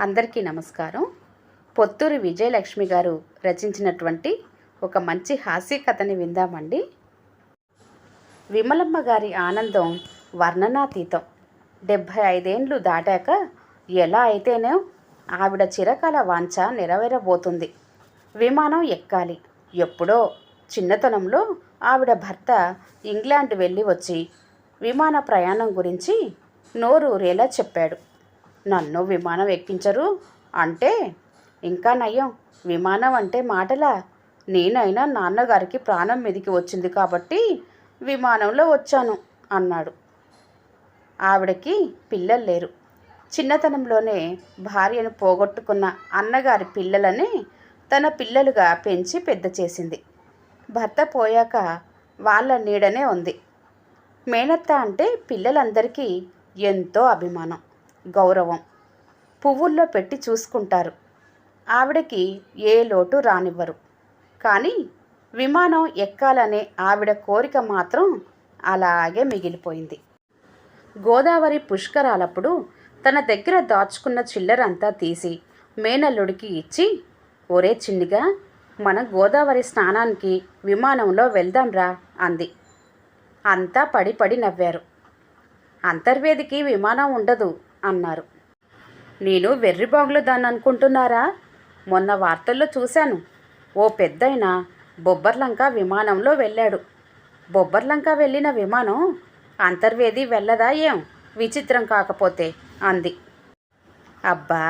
అందరికీ నమస్కారం. పొత్తూరి విజయలక్ష్మి గారు రచించినటువంటి ఒక మంచి హాస్య కథని విందామండి. విమలమ్మ గారి ఆనందం వర్ణనాతీతం. 75 ఏండ్లు దాటాక ఎలా అయితేనే ఆవిడ చిరకాల వాంఛ నెరవేరబోతుంది. విమానం ఎక్కాలి. ఎప్పుడో చిన్నతనంలో ఆవిడ భర్త ఇంగ్లాండ్ వెళ్ళి వచ్చి విమాన ప్రయాణం గురించి నోరూరేలా చెప్పాడు. నన్ను విమానం ఎక్కించరు అంటే ఇంకా నయం. విమానం అంటే మాటలా? నేనైనా నాన్నగారికి ప్రాణం మీదికి వచ్చింది కాబట్టి విమానంలో వచ్చాను అన్నాడు. ఆవిడకి పిల్లలు లేరు. చిన్నతనంలోనే భార్యను పోగొట్టుకున్న అన్నగారి పిల్లలని తన పిల్లలుగా పెంచి పెద్ద చేసింది. భర్త పోయాక వాళ్ళ నీడనే ఉంది. మేనత్త అంటే పిల్లలందరికీ ఎంతో అభిమానం, గౌరవం. పువ్వుల్లో పెట్టి చూసుకుంటారు. ఆవిడకి ఏ లోటు రానివ్వరు. కానీ విమానం ఎక్కాలనే ఆవిడ కోరిక మాత్రం అలాగే మిగిలిపోయింది. గోదావరి పుష్కరాలప్పుడు తన దగ్గర దాచుకున్న చిల్లరంతా తీసి మేనల్లుడికి ఇచ్చి, ఒరే చిన్నిగా, మనం గోదావరి స్నానానికి విమానంలో వెళ్దాంరా అంది. అంతా పడి పడి నవ్వారు. అంతర్వేదికి విమానం ఉండదు అన్నారు. నేను వెర్రిబాగులు దాన్ని అనుకుంటున్నారా? మొన్న వార్తల్లో చూశాను. ఓ పెద్దయిన బొబ్బర్లంక విమానంలో వెళ్ళాడు. బొబ్బర్లంక వెళ్ళిన విమానం అంతర్వేది వెళ్ళదా ఏం? విచిత్రం కాకపోతే అంది. అబ్బా,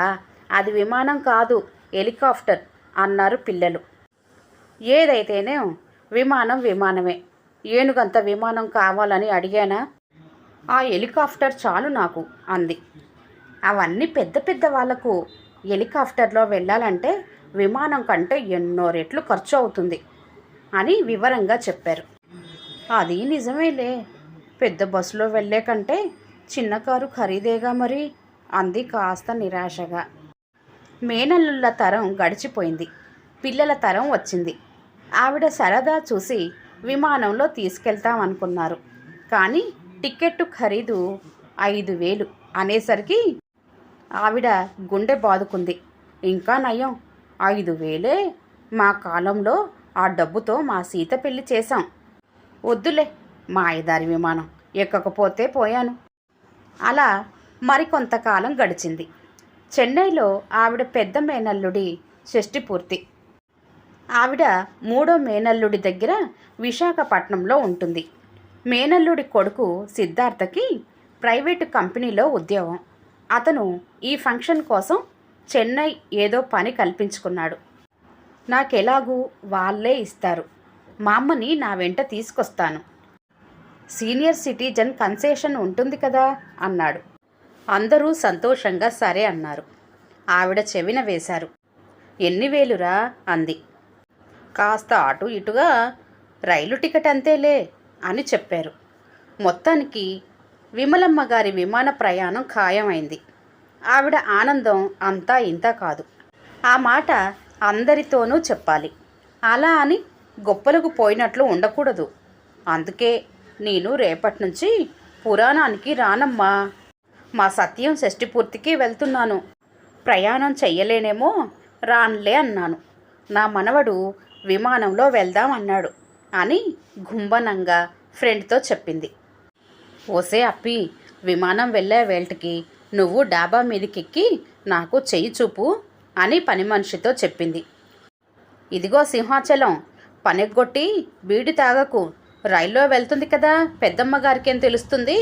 అది విమానం కాదు, హెలికాప్టర్ అన్నారు పిల్లలు. ఏదైతేనే విమానం విమానమే. ఏనుగంత విమానం కావాలని అడిగానా? ఆ హెలికాప్టర్ చాలు నాకు అంది. అవన్నీ పెద్ద పెద్ద వాళ్లకు. హెలికాప్టర్లో వెళ్ళాలంటే విమానం కంటే ఎన్నో రెట్లు ఖర్చు అవుతుంది అని వివరంగా చెప్పారు. అది నిజమేలే, పెద్ద బస్సులో వెళ్ళే కంటే చిన్న కారు ఖరీదేగా మరి అంది కాస్త నిరాశగా. మేనల్లుళ్ళ తరం గడిచిపోయింది. పిల్లల తరం వచ్చింది. ఆవిడ సరదా చూసి విమానంలో తీసుకెళ్తామనుకున్నారు. కానీ టికెట్టు ఖరీదు 5,000 అనేసరికి ఆవిడ గుండె బాదుకుంది. ఇంకా నయం, 5,000? మా కాలంలో ఆ డబ్బుతో మా సీత పెళ్లి చేశాం. వద్దులే, మాయదారి విమానం ఎక్కకపోతే పోయాను. అలా మరికొంతకాలం గడిచింది. చెన్నైలో ఆవిడ పెద్ద మేనల్లుడి షష్ఠి పూర్తి. ఆవిడ మూడో మేనల్లుడి దగ్గర విశాఖపట్నంలో ఉంటుంది. మేనల్లుడి కొడుకు సిద్ధార్థకి ప్రైవేటు కంపెనీలో ఉద్యోగం. అతను ఈ ఫంక్షన్ కోసం చెన్నై ఏదో పని కల్పించుకున్నాడు. నాకెలాగూ వాళ్ళే ఇస్తారు. మా అమ్మని నా వెంట తీసుకొస్తాను. సీనియర్ సిటిజన్ కన్సెషన్ ఉంటుంది కదా అన్నాడు. అందరూ సంతోషంగా సరే అన్నారు. ఆవిడ చెవిన వేశారు. ఎన్ని వేలురా అంది. కాస్త అటు ఇటుగా రైలు టికెట్ అంతేలే అని చెప్పారు. మొత్తానికి విమలమ్మ గారి విమాన ప్రయాణం ఖాయమైంది. ఆవిడ ఆనందం అంతా ఇంత కాదు. ఆ మాట అందరితోనూ చెప్పాలి. అలా అని గొప్పలకు పోయినట్లు ఉండకూడదు. అందుకే నేను రేపటి నుంచి పురాణానికి రానమ్మా. మా సత్యం షష్ఠి పూర్తికి వెళ్తున్నాను. ప్రయాణం చెయ్యలేనేమో, రాన్లే అన్నాను. నా మనవడు విమానంలో వెళ్దాం అన్నాడు అని గుంబనంగా ఫ్రెండ్తో చెప్పింది. ఓసే అప్పి, విమానం వెళ్ళే వేల్టికి నువ్వు డాబా మీదకెక్కి నాకు చెయ్యి చూపు అని పని మనిషితో చెప్పింది. ఇదిగో సింహాచలం, పనెగ్గొట్టి బీడి తాగకు. రైల్లో వెళ్తుంది కదా, పెద్దమ్మ గారికేం తెలుస్తుంది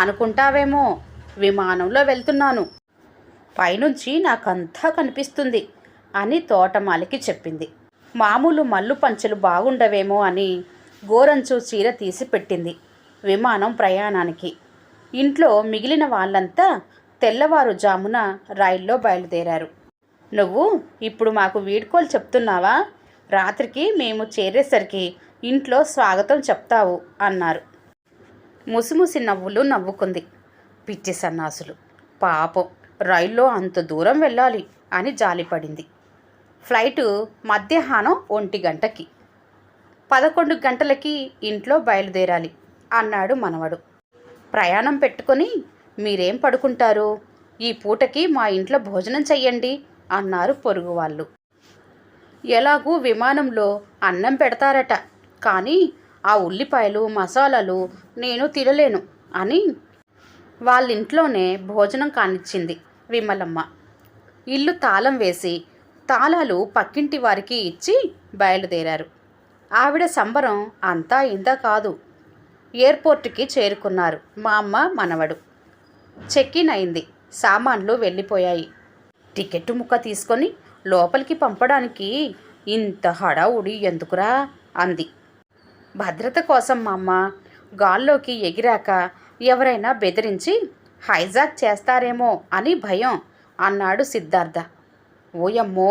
అనుకుంటావేమో. విమానంలో వెళ్తున్నాను. పైనుంచి నాకంతా కనిపిస్తుంది అని తోటమాలికి చెప్పింది. మామూలు మల్లు పంచెలు బాగుండవేమో అని గోరంచు చీర తీసి పెట్టింది విమానం ప్రయాణానికి. ఇంట్లో మిగిలిన వాళ్ళంతా తెల్లవారుజామున రైల్లో బయలుదేరారు. నువ్వు ఇప్పుడు మాకు వీడ్కోలు చెప్తున్నావా? రాత్రికి మేము చేరేసరికి ఇంట్లో స్వాగతం చెప్తావు అన్నారు. ముసిముసి నవ్వులు నవ్వుకుంది. పిచ్చి సన్నాసులు, పాపం రైల్లో అంత దూరం వెళ్ళాలి అని జాలిపడింది. ఫ్లైటు మధ్యాహ్నం 1 గంటకి. 11 గంటలకి ఇంట్లో బయలుదేరాలి అన్నాడు మనవడు. ప్రయాణం పెట్టుకొని మీరేం పడుకుంటారు? ఈ పూటకి మా ఇంట్లో భోజనం చెయ్యండి అన్నారు పొరుగు వాళ్ళు. ఎలాగూ విమానంలో అన్నం పెడతారట, కానీ ఆ ఉల్లిపాయలు మసాలాలు నేను తినలేను అని వాళ్ళింట్లోనే భోజనం కానిచ్చింది విమలమ్మ. ఇల్లు తాళం వేసి తాళాలు పక్కింటి వారికి ఇచ్చి బయలుదేరారు. ఆవిడ సంబరం అంతా ఇంత కాదు. ఎయిర్పోర్టుకి చేరుకున్నారు మా అమ్మ మనవడు. చెక్ ఇన్ అయింది. సామాన్లు వెళ్ళిపోయాయి. టికెట్టు ముక్క తీసుకొని లోపలికి పంపడానికి ఇంత హడావుడి ఎందుకురా అంది. భద్రత కోసం మా అమ్మ. గాల్లోకి ఎగిరాక ఎవరైనా బెదిరించి హైజాక్ చేస్తారేమో అని భయం అన్నాడు సిద్ధార్థ. ఓయమ్మో,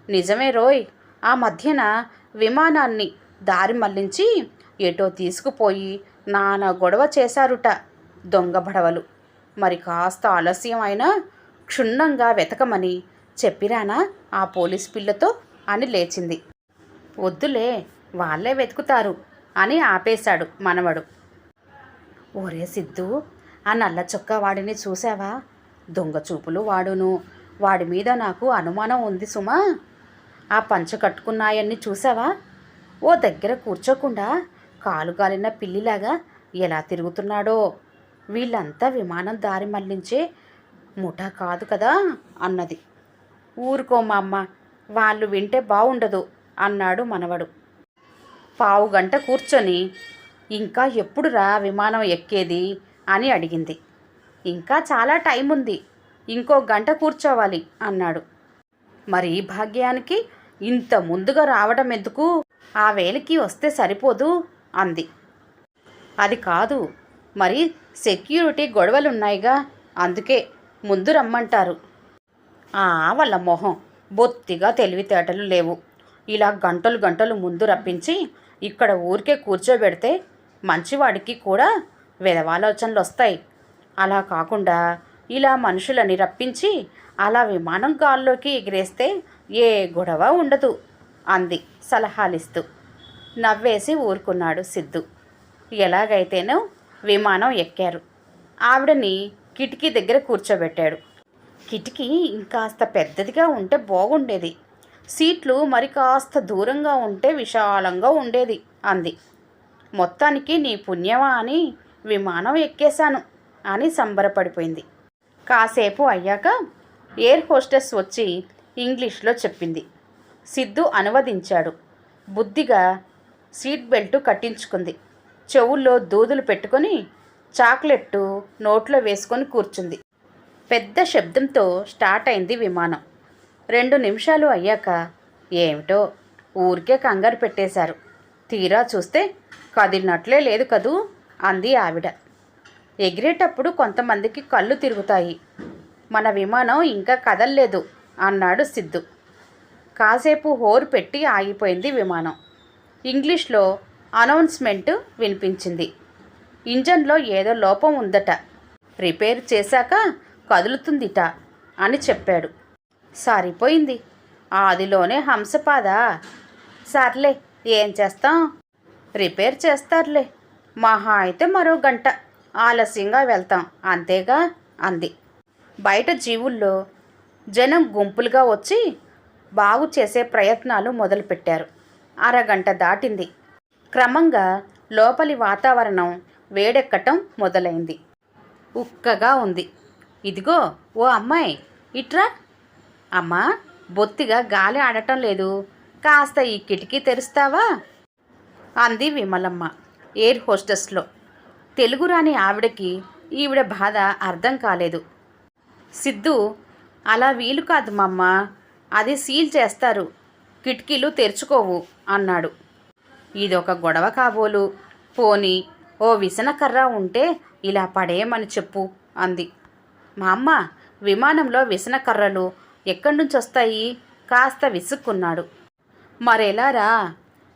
నిజమే రోయ్. ఆ మధ్యన విమానాన్ని దారి మళ్లించి ఎటో తీసుకుపోయి నానా గొడవ చేశారుట దొంగ బడవలు. మరి కాస్త ఆలస్యం అయినా క్షుణ్ణంగా వెతకమని చెప్పిరానా ఆ పోలీస్ పిల్లతో అని లేచింది. వద్దులే, వాళ్ళే వెతుకుతారు అని ఆపేశాడు మనవడు. ఓరే సిద్ధు, ఆ నల్ల చొక్కా వాడిని చూసావా? దొంగ చూపులు వాడును. వాడి మీద నాకు అనుమానం ఉంది సుమా. ఆ పంచ కట్టుకున్నాయన్ని చూసావా? ఓ దగ్గర కూర్చోకుండా కాలుగాలిన పిల్లిలాగా ఎలా తిరుగుతున్నాడో. వీళ్ళంతా విమానం దారి మళ్లించే ముఠా కాదు కదా అన్నది. ఊరుకో మా అమ్మ, వాళ్ళు వింటే బాగుండదు అన్నాడు మనవడు. పావుగంట కూర్చొని ఇంకా ఎప్పుడురా విమానం ఎక్కేది అని అడిగింది. ఇంకా చాలా టైం ఉంది, ఇంకో గంట కూర్చోవాలి అన్నాడు. మరి భాగ్యానికి ఇంత ముందుగా రావడం ఎందుకు? ఆ వేళకి వస్తే సరిపోదు అంది. అది కాదు, మరి సెక్యూరిటీ గొడవలున్నాయిగా, అందుకే ముందు రమ్మంటారు. వాళ్ళ మొహం బొత్తిగా తెలివితేటలు లేవు. ఇలా గంటలు గంటలు ముందు రప్పించి ఇక్కడ ఊరికే కూర్చోబెడితే మంచివాడికి కూడా వెధవాలోచనలు వస్తాయి. అలా కాకుండా ఇలా మనుషులని రప్పించి అలా విమానం గాల్లోకి ఎగిరేస్తే ఏ గొడవ ఉండదు అంది సలహాలిస్తూ. నవ్వేసి ఊరుకున్నాడు సిద్ధు. ఎలాగైతేనో విమానం ఎక్కారు. ఆవిడని కిటికీ దగ్గర కూర్చోబెట్టాడు. కిటికీ ఇంకాస్త పెద్దదిగా ఉంటే బాగుండేది, సీట్లు మరి కాస్త దూరంగా ఉంటే విశాలంగా ఉండేది అంది. మొత్తానికి నీ పుణ్యమా అని విమానం ఎక్కేశాను అని సంబరపడిపోయింది. కాసేపు అయ్యాక ఎయిర్ హోస్టెస్ వచ్చి ఇంగ్లీష్లో చెప్పింది. సిద్ధు అనువదించాడు. బుద్ధిగా సీట్ బెల్టు కట్టించుకుంది. చెవుల్లో దూదులు పెట్టుకొని చాక్లెట్టు నోట్లో వేసుకొని కూర్చుంది. పెద్ద శబ్దంతో స్టార్ట్ అయింది విమానం. 2 నిమిషాలు అయ్యాక ఏమిటో ఊరికే కంగారు పెట్టేశారు. తీరా చూస్తే కదిలినట్లే లేదు కదూ అంది ఆవిడ. ఎగిరేటప్పుడు కొంతమందికి కళ్ళు తిరుగుతాయి. మన విమానం ఇంకా కదల్లేదు అన్నాడు సిద్ధు. కాసేపు హోరు పెట్టి ఆగిపోయింది విమానం. ఇంగ్లీష్లో అనౌన్స్మెంట్ వినిపించింది. ఇంజన్లో ఏదో లోపం ఉందట, రిపేర్ చేశాక కదులుతుందిట అని చెప్పాడు. సరిపోయింది, ఆదిలోనే హంసపాద. సర్లే, ఏం చేస్తాం, రిపేర్ చేస్తారులే, మహా అయితే మరో గంట ఆలస్యంగా వెళ్తాం అంతేగా అంది. బయట జీవుల్లో జనం గుంపులుగా వచ్చి బాగు చేసే ప్రయత్నాలు మొదలుపెట్టారు. అరగంట దాటింది. క్రమంగా లోపలి వాతావరణం వేడెక్కటం మొదలైంది. ఉక్కగా ఉంది. ఇదిగో ఓ అమ్మాయి, ఇట్రా. అమ్మా, బొత్తిగా గాలి ఆడటం లేదు, కాస్త ఈ కిటికీ తెరుస్తావా అంది విమలమ్మ ఎయిర్ హోస్టెస్లో. తెలుగు రాని ఆవిడకి ఈవిడ బాధ అర్థం కాలేదు. సిద్ధు, అలా వీలు కాదు మమ్మ, అది సీల్ చేస్తారు, కిటికీలు తెరుచుకోవు అన్నాడు. ఇదొక గొడవ కాబోలు. పోనీ ఓ విసనకర్ర ఉంటే ఇలా పడేయమని చెప్పు అంది. మా అమ్మ, విమానంలో విసనకర్రలు ఎక్కడి నుంచి వస్తాయి? కాస్త విసుక్కున్నాడు. మరెలారా,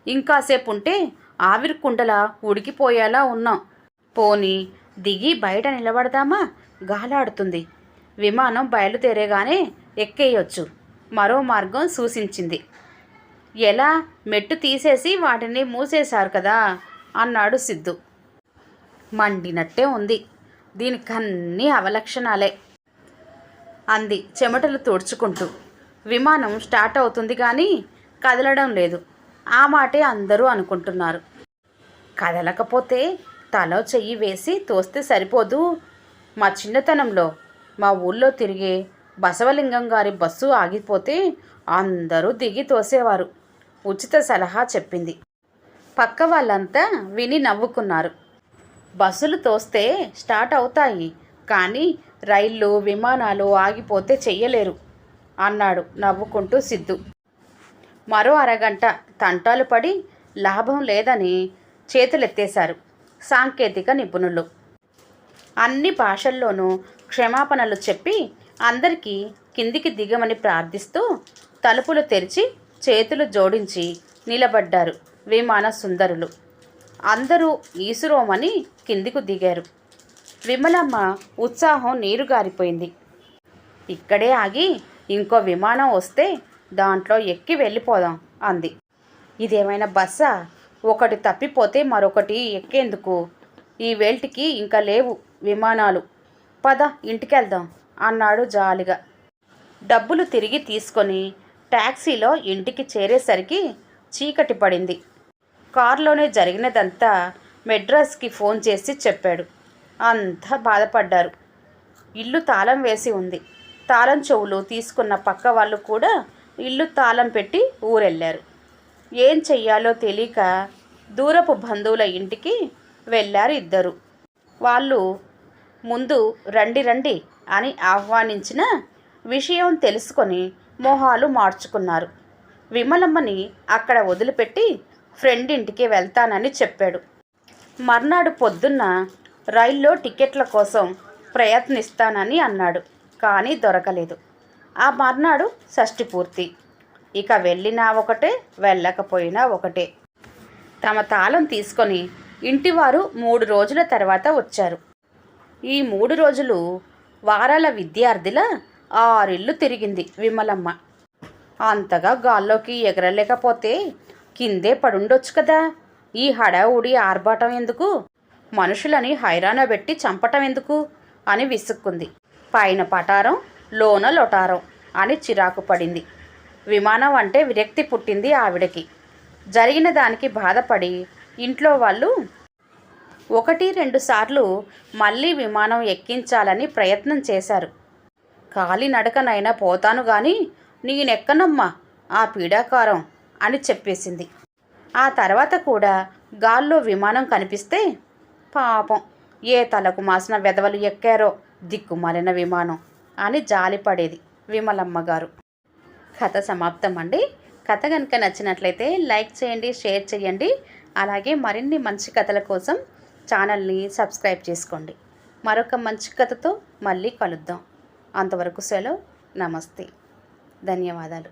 ఇంకాసేపు ఉంటే ఆవిరి కుండలా ఉడికిపోయేలా ఉన్నాం. పోనీ దిగి బయట నిలబడదామా? గాలాడుతుంది. విమానం బయలుదేరేగానే ఎక్కేయొచ్చు. మరో మార్గం సూచించింది. ఎలా? మెట్టు తీసేసి వాటిని మూసేశారు కదా అన్నాడు సిద్ధు. మండినట్టే ఉంది. దీనికన్నీ అవలక్షణాలే. అంది చెమటలు తుడుచుకుంటూ. విమానం స్టార్ట్ అవుతుంది కానీ కదలడం లేదు. ఆ మాటే అందరూ అనుకుంటున్నారు. కదలకపోతే తలో చెయ్యి వేసి తోస్తే సరిపోదు. మా చిన్నతనంలో మా ఊళ్ళో తిరిగే బసవలింగం గారి బస్సు ఆగిపోతే అందరూ దిగి తోసేవారు. ఉచిత సలహా చెప్పింది. పక్క వాళ్ళంతా విని నవ్వుకున్నారు. బస్సులు తోస్తే స్టార్ట్ అవుతాయి కానీ రైళ్ళు విమానాలు ఆగిపోతే చెయ్యలేరు అన్నాడు నవ్వుకుంటూ సిద్ధు. మరో అరగంట తంటాలు పడి లాభం లేదని చేతులెత్తేశారు సాంకేతిక నిపుణులు. అన్ని భాషల్లోనూ క్షమాపణలు చెప్పి అందరికీ కిందికి దిగమని ప్రార్థిస్తూ తలుపులు తెరిచి చేతులు జోడించి నిలబడ్డారు విమాన సుందరులు. అందరూ ఈసురోమని కిందికి దిగారు. విమలమ్మ ఉత్సాహం నీరుగారిపోయింది. ఇక్కడే ఆగి ఇంకో విమానం వస్తే దాంట్లో ఎక్కి వెళ్ళిపోదాం అంది. ఇదేమైనా బస్సా? ఒకటి తప్పిపోతే మరొకటి ఎక్కేందుకు? ఈ వేల్టికి ఇంకా లేవు విమానాలు. పద ఇంటికెళ్దాం అన్నాడు జాలిగా. డబ్బులు తిరిగి తీసుకొని ట్యాక్సీలో ఇంటికి చేరేసరికి చీకటి పడింది. కారులోనే జరిగినదంతా మెడ్రాస్కి ఫోన్ చేసి చెప్పాడు. అంతా బాధపడ్డారు. ఇల్లు తాళం వేసి ఉంది. తాళం చెవులు తీసుకున్న పక్క వాళ్ళు కూడా ఇల్లు తాళం పెట్టి ఊరెళ్ళారు. ఏం చెయ్యాలో తెలియక దూరపు బంధువుల ఇంటికి వెళ్ళారు ఇద్దరు. వాళ్ళు ముందు రండి రండి అని ఆహ్వానించిన విషయం తెలుసుకొని మొహాలు మార్చుకున్నారు. విమలమ్మని అక్కడ వదిలిపెట్టి ఫ్రెండ్ ఇంటికి వెళ్తానని చెప్పాడు. మర్నాడు పొద్దున్న రైల్లో టికెట్ల కోసం ప్రయత్నిస్తానని అన్నాడు. కానీ దొరకలేదు. ఆ మర్నాడు షష్ఠి పూర్తి. ఇక వెళ్ళినా ఒకటే, వెళ్ళకపోయినా ఒకటే. తమ తాళం తీసుకొని ఇంటివారు 3 రోజుల తర్వాత వచ్చారు. ఈ 3 రోజులు వారాల విద్యార్థిలా 6 ఇళ్ళు తిరిగింది విమలమ్మ. అంతగా గాల్లోకి ఎగరలేకపోతే కిందే పడుండొచ్చు కదా. ఈ హడావుడి ఆర్భాటం ఎందుకు? మనుషులని హైరాణ పెట్టి చంపటం ఎందుకు అని విసుక్కుంది. పైన పటారం లోన లొటారం అని చిరాకు పడింది. విమానం అంటే విరక్తి పుట్టింది ఆవిడకి. జరిగిన దానికి బాధపడి ఇంట్లో వాళ్ళు 1-2 సార్లు మళ్ళీ విమానం ఎక్కించాలని ప్రయత్నం చేశారు. కాలినడకనైనా పోతాను కానీ నేనెక్కనమ్మా ఆ పీడాకారం అని చెప్పేసింది. ఆ తర్వాత కూడా గాల్లో విమానం కనిపిస్తే పాపం ఏ తలకు మాసిన వెధవలు ఎక్కారో దిక్కుమాలిన విమానం అని జాలిపడేది విమలమ్మ గారు. కథ సమాప్తం అండి. కథ కనుక నచ్చినట్లయితే లైక్ చేయండి, షేర్ చేయండి. అలాగే మరిన్ని మంచి కథల కోసం ఛానల్ని సబ్స్క్రైబ్ చేసుకోండి. మరొక మంచి కథతో మళ్ళీ కలుద్దాం. అంతవరకు సెలవు. నమస్తే. ధన్యవాదాలు.